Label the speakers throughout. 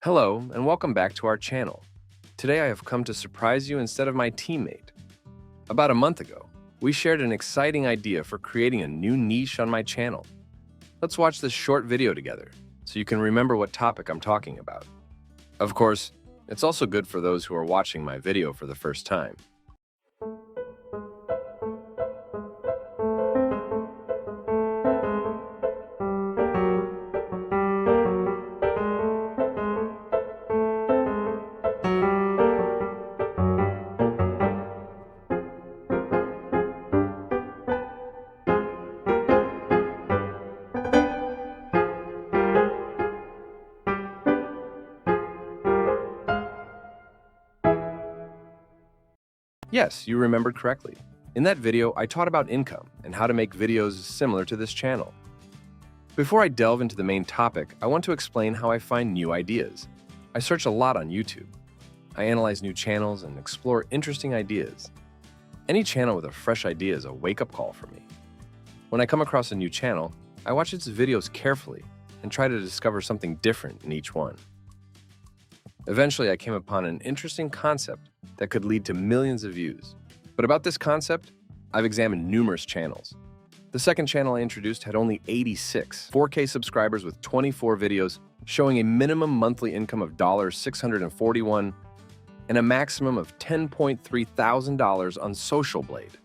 Speaker 1: Hello, and welcome back to our channel. Today I have come to surprise you instead of my teammate. About a month ago, we shared an exciting idea for creating a new niche on my channel. Let's watch this short video together, so you can remember what topic I'm talking about. Of course, it's also good for those who are watching my video for the first time. Yes, you remembered correctly. In that video, I taught about income and how to make videos similar to this channel. Before I delve into the main topic, I want to explain how I find new ideas. I search a lot on YouTube. I analyze new channels and explore interesting ideas. Any channel with a fresh idea is a wake-up call for me. When I come across a new channel, I watch its videos carefully and try to discover something different in each one. Eventually, I came upon an interesting concept that could lead to millions of views. But about this concept, I've examined numerous channels. The second channel I introduced had only 86 4K subscribers with 24 videos showing a minimum monthly income of $641 and a maximum of $10.3 thousand on Social Blade.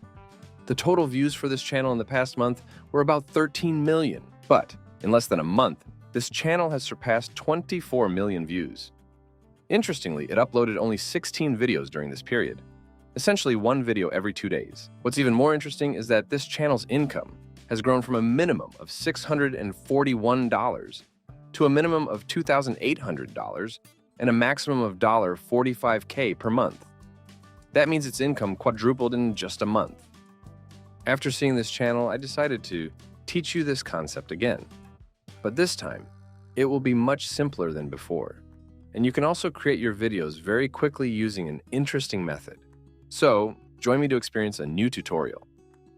Speaker 1: The total views for this channel in the past month were about 13 million, but in less than a month, this channel has surpassed 24 million views. Interestingly, it uploaded only 16 videos during this period, essentially one video every 2 days. What's even more interesting is that this channel's income has grown from a minimum of $641 to a minimum of $2,800 and a maximum of $45K per month. That means its income quadrupled in just a month. After seeing this channel, I decided to teach you this concept again. But this time, it will be much simpler than before. And you can also create your videos very quickly using an interesting method. So, join me to experience a new tutorial.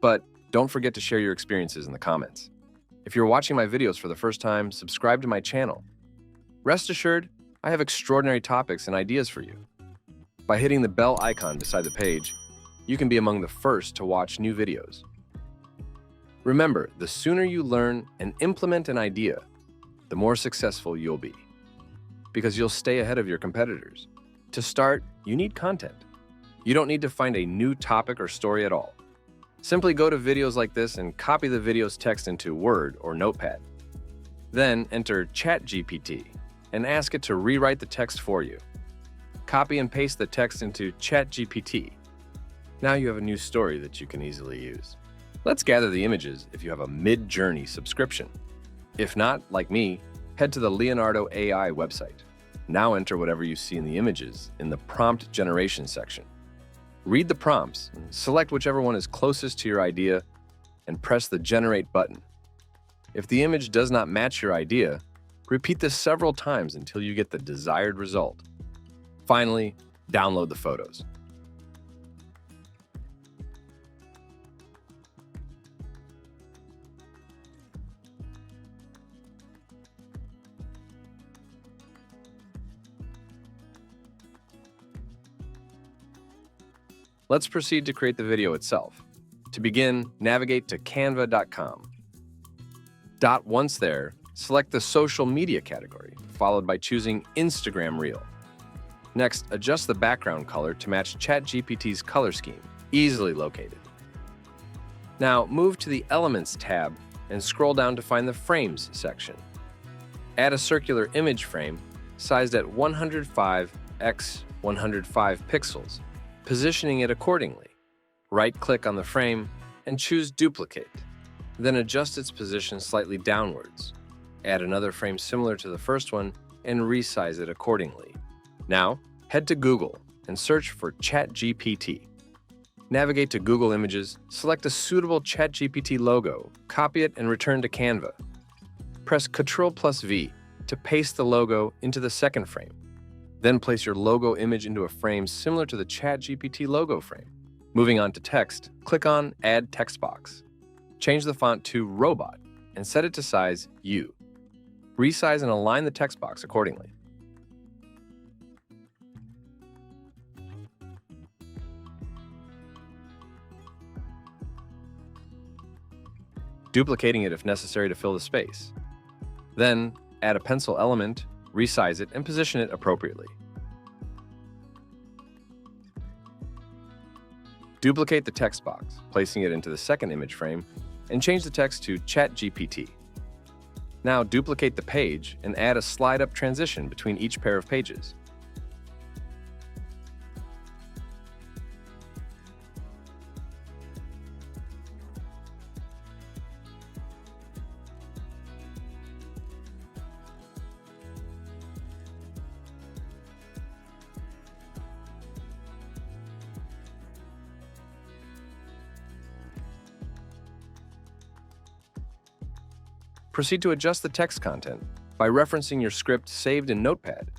Speaker 1: But don't forget to share your experiences in the comments. If you're watching my videos for the first time, subscribe to my channel. Rest assured, I have extraordinary topics and ideas for you. By hitting the bell icon beside the page, you can be among the first to watch new videos. Remember, the sooner you learn and implement an idea, the more successful you'll be, because you'll stay ahead of your competitors. To start, you need content. You don't need to find a new topic or story at all. Simply go to videos like this and copy the video's text into Word or Notepad. Then enter ChatGPT and ask it to rewrite the text for you. Copy and paste the text into ChatGPT. Now you have a new story that you can easily use. Let's gather the images if you have a Mid-Journey subscription. If not, like me, head to the Leonardo AI website. Now enter whatever you see in the images in the prompt generation section. Read the prompts, select whichever one is closest to your idea, and press the Generate button. If the image does not match your idea, repeat this several times until you get the desired result. Finally, download the photos. Let's proceed to create the video itself. To begin, navigate to canva.com. Once there, select the social media category, followed by choosing Instagram Reel. Next, adjust the background color to match ChatGPT's color scheme, easily located. Now, move to the Elements tab and scroll down to find the Frames section. Add a circular image frame sized at 105 x 105 pixels, positioning it accordingly. Right-click on the frame and choose Duplicate. Then adjust its position slightly downwards. Add another frame similar to the first one and resize it accordingly. Now, head to Google and search for ChatGPT. Navigate to Google Images, select a suitable ChatGPT logo, copy it and return to Canva. Press Ctrl+V to paste the logo into the second frame. Then place your logo image into a frame similar to the ChatGPT logo frame. Moving on to text, click on Add Text Box. Change the font to Robot and set it to size U. Resize and align the text box accordingly. duplicating it if necessary to fill the space. Then, add a pencil element, resize it, and position it appropriately. Duplicate the text box, placing it into the second image frame, and change the text to ChatGPT. Now duplicate the page and add a slide-up transition between each pair of pages. Proceed to adjust the text content by referencing your script saved in Notepad.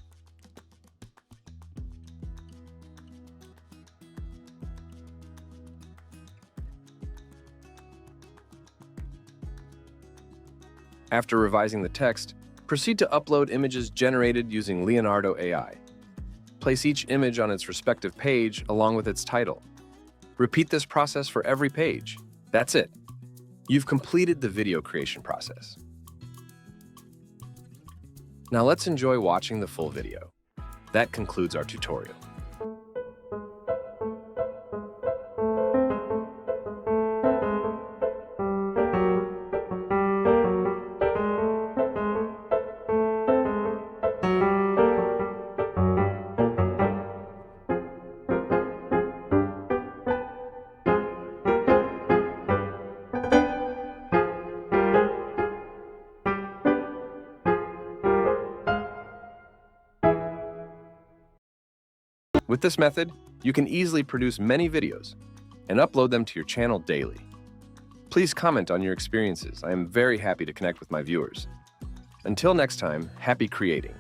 Speaker 1: After revising the text, proceed to upload images generated using Leonardo AI. Place each image on its respective page along with its title. Repeat this process for every page. That's it. You've completed the video creation process. Now let's enjoy watching the full video. That concludes our tutorial. With this method, you can easily produce many videos and upload them to your channel daily. Please comment on your experiences. I am very happy to connect with my viewers. Until next time, happy creating.